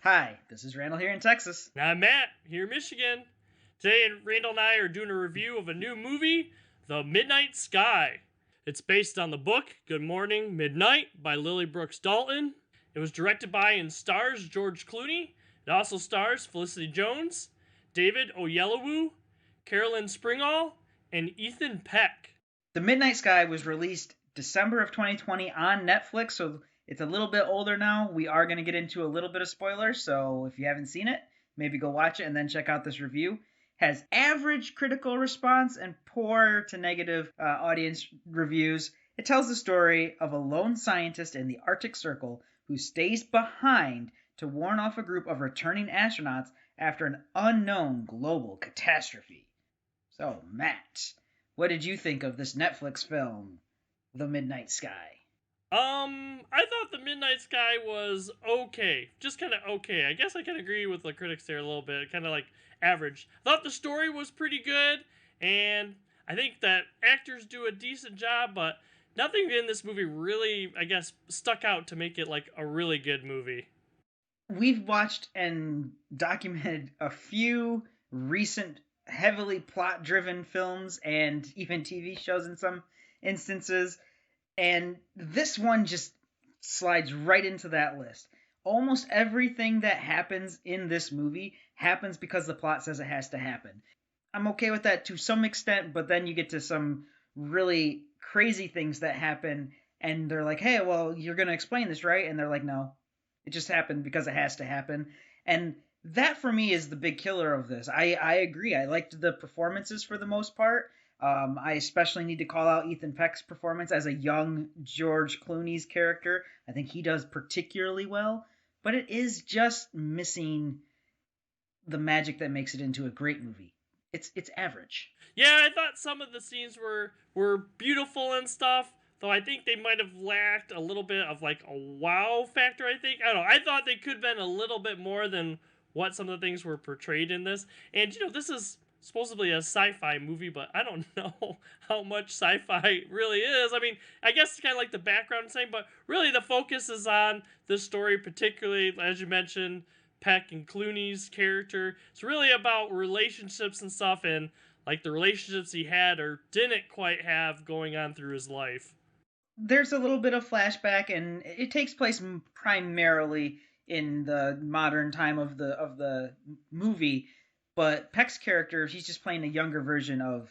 Hi, this is Randall here in Texas. And I'm Matt, here in Michigan. Today, Randall and I are doing a review of a new movie, The Midnight Sky. It's based on the book Good Morning, Midnight by Lily Brooks Dalton. It was directed by and stars George Clooney. It also stars Felicity Jones, David Oyelowo, Carolyn Springall, and Ethan Peck. The Midnight Sky was released December of 2020 on Netflix, so it's a little bit older now. We are going to get into a little bit of spoilers, so if you haven't seen it, maybe go watch it and then check out this review. Has average critical response and poor to negative audience reviews. It tells the story of a lone scientist in the Arctic Circle who stays behind to warn off a group of returning astronauts after an unknown global catastrophe. So, Matt, what did you think of this Netflix film, The Midnight Sky? I thought The Midnight Sky was okay. Just kind of okay. I guess I can agree with the critics there a little bit. Kind of like average. Thought the story was pretty good, and I think that actors do a decent job, but nothing in this movie really, I guess, stuck out to make it like a really good movie. We've watched and documented a few recent heavily plot-driven films and even TV shows in some instances, and this one just slides right into that list. Almost everything that happens in this movie happens because the plot says it has to happen. I'm okay with that to some extent, but then you get to some really crazy things that happen, and they're like, hey, well, you're going to explain this, right? And they're like, no, it just happened because it has to happen. And that for me is the big killer of this. I agree. I liked the performances for the most part. I especially need to call out Ethan Peck's performance as a young George Clooney's character. I think he does particularly well, but it is just missing the magic that makes it into a great movie. It's average. Yeah, I thought some of the scenes were beautiful and stuff, though I think they might have lacked a little bit of like a wow factor. I don't know. I thought they could have been a little bit more than what some of the things were portrayed in this. And this is supposedly a sci-fi movie, but I don't know how much sci-fi really is. I mean, I guess it's kind of like the background thing, but really the focus is on this story, particularly as you mentioned, Peck and Clooney's character. It's really about relationships and stuff, and like the relationships he had or didn't quite have going on through his life. There's a little bit of flashback, and it takes place primarily in the modern time of the movie. But Peck's character, he's just playing a younger version of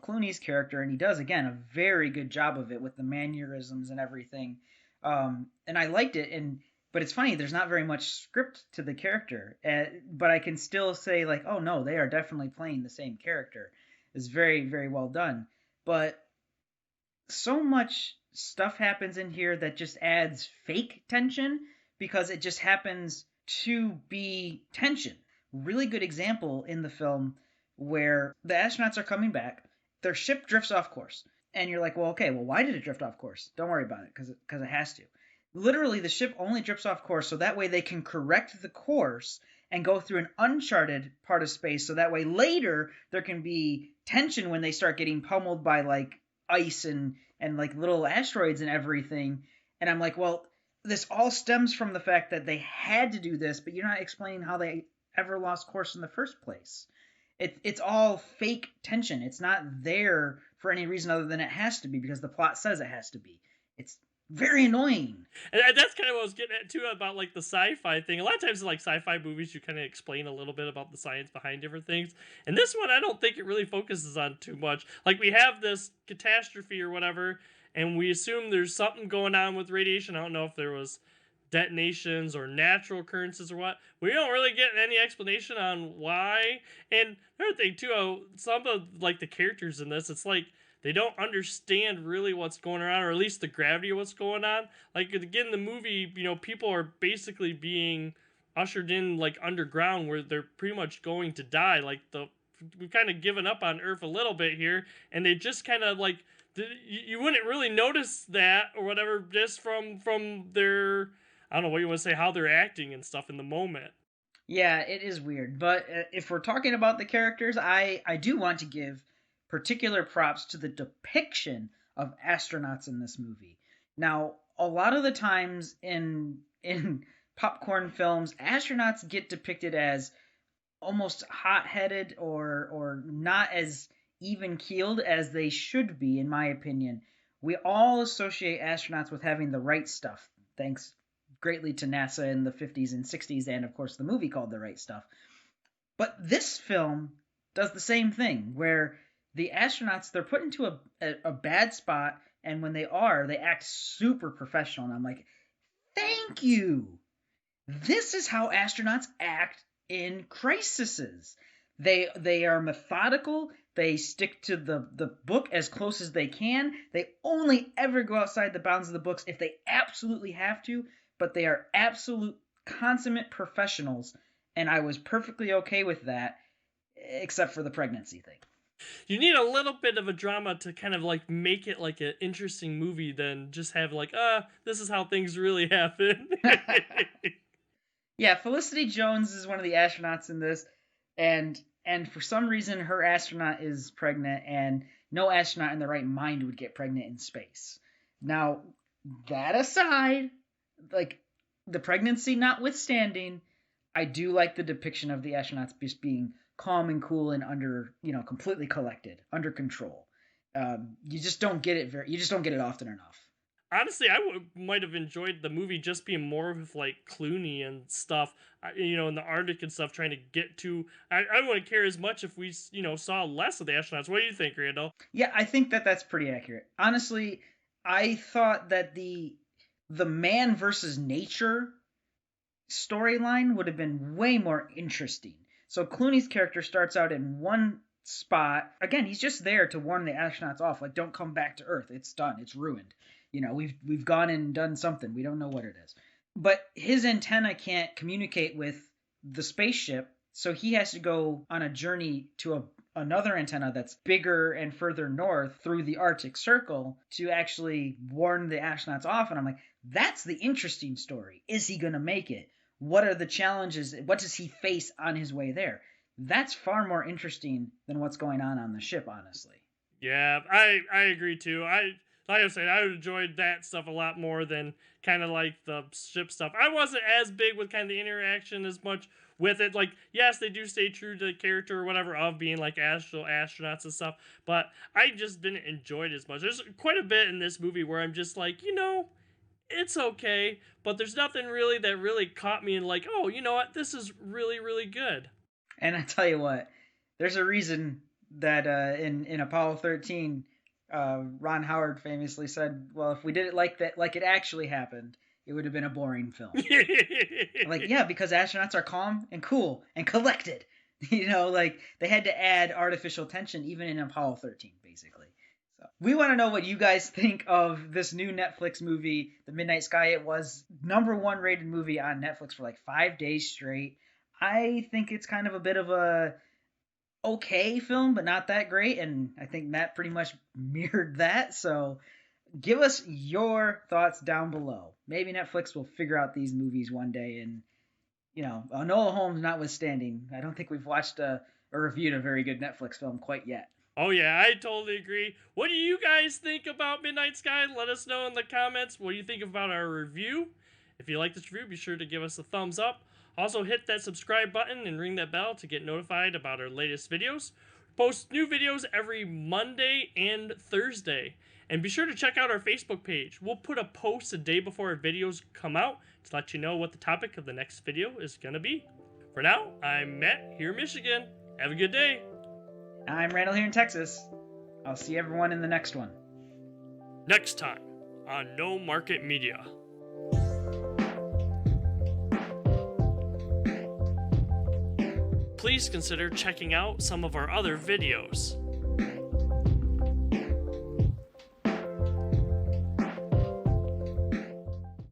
Clooney's character, and he does again a very good job of it with the mannerisms and everything. And I liked it, but it's funny, there's not very much script to the character, but I can still say like, oh no, they are definitely playing the same character. It's very, very well done. But so much stuff happens in here that just adds fake tension because it just happens to be tension. Really good example in the film where the astronauts are coming back, their ship drifts off course, and you're like, well, okay, well, why did it drift off course? Don't worry about it, because it has to. Literally, the ship only drifts off course so that way they can correct the course and go through an uncharted part of space, so that way later there can be tension when they start getting pummeled by like ice and like little asteroids and everything. And I'm like, well, this all stems from the fact that they had to do this, but you're not explaining how they ever lost course in the first place. It's all fake tension. It's not there for any reason other than it has to be because the plot says it has to be. It's very annoying. And that's kind of what I was getting at too about like the sci-fi thing. A lot of times in like sci-fi movies, you kind of explain a little bit about the science behind different things. And this one, I don't think it really focuses on too much. Like we have this catastrophe or whatever, and we assume there's something going on with radiation. I don't know if there was detonations or natural occurrences or what. We don't really get any explanation on why. And another thing too, some of like the characters in this, it's like they don't understand really what's going on, or at least the gravity of what's going on. Like again, in the movie, people are basically being ushered in like underground where they're pretty much going to die. Like we've kind of given up on Earth a little bit here, and they just kind of like you wouldn't really notice that or whatever just from their, I don't know what you want to say, how they're acting and stuff in the moment. Yeah, it is weird. But if we're talking about the characters, I do want to give particular props to the depiction of astronauts in this movie. Now, a lot of the times in popcorn films, astronauts get depicted as almost hot-headed or not as even-keeled as they should be, in my opinion. We all associate astronauts with having the right stuff, thanks greatly to NASA in the 50s and 60s, and of course the movie called The Right Stuff. But this film does the same thing, where the astronauts, they're put into a bad spot, and when they act super professional. And I'm like, thank you! This is how astronauts act in crises. They are methodical. They stick to the book as close as they can. They only ever go outside the bounds of the books if they absolutely have to, but they are absolute consummate professionals, and I was perfectly okay with that, except for the pregnancy thing. You need a little bit of a drama to kind of like make it like an interesting movie than just have like, this is how things really happen. Yeah, Felicity Jones is one of the astronauts in this, and for some reason her astronaut is pregnant, and no astronaut in their right mind would get pregnant in space. Now, that aside, like the pregnancy notwithstanding, I do like the depiction of the astronauts just being calm and cool and completely collected, under control. You just don't get it often enough. Honestly, I might have enjoyed the movie just being more of like Clooney and stuff, in the Arctic and stuff, trying to get to. I wouldn't care as much if we, saw less of the astronauts. What do you think, Randall? Yeah, I think that's pretty accurate. Honestly, I thought that the man versus nature storyline would have been way more interesting. So Clooney's character starts out in one spot. Again, he's just there to warn the astronauts off, like, don't come back to Earth. It's done. It's ruined. We've gone and done something. We don't know what it is. But his antenna can't communicate with the spaceship, so he has to go on a journey to another antenna that's bigger and further north through the Arctic Circle to actually warn the astronauts off. And I'm like, that's the interesting story. Is he going to make it? What are the challenges? What does he face on his way there? That's far more interesting than what's going on the ship, honestly. Yeah, I agree too. Like I said, I enjoyed that stuff a lot more than kind of like the ship stuff. I wasn't as big with kind of the interaction as much with it. Like, yes, they do stay true to the character or whatever of being like actual astronauts and stuff, but I just didn't enjoy it as much. There's quite a bit in this movie where I'm just like, it's okay, but there's nothing really that really caught me and like, oh, you know what, this is really, really good. And I tell you what, there's a reason that in Apollo 13, Ron Howard famously said, well, if we did it like that, like it actually happened, it would have been a boring film. Like, yeah, because astronauts are calm and cool and collected. Like they had to add artificial tension even in Apollo 13, basically. So we want to know what you guys think of this new Netflix movie, The Midnight Sky. It was #1 rated movie on Netflix for like 5 days straight. I think it's kind of a bit of a okay film, but not that great, and I think Matt pretty much mirrored that. So give us your thoughts down below. Maybe Netflix will figure out these movies one day, and Enola Holmes notwithstanding, I don't think we've watched or reviewed a very good Netflix film quite yet. Oh yeah, I totally agree. What do you guys think about Midnight Sky? Let us know in the comments. What do you think about our review? If you like this review, be sure to give us a thumbs up. Also, hit that subscribe button and ring that bell to get notified about our latest videos. Post new videos every Monday and Thursday. And be sure to check out our Facebook page. We'll put a post a day before our videos come out to let you know what the topic of the next video is going to be. For now, I'm Matt here in Michigan. Have a good day. I'm Randall here in Texas. I'll see everyone in the next one. Next time on No Market Media. Please consider checking out some of our other videos.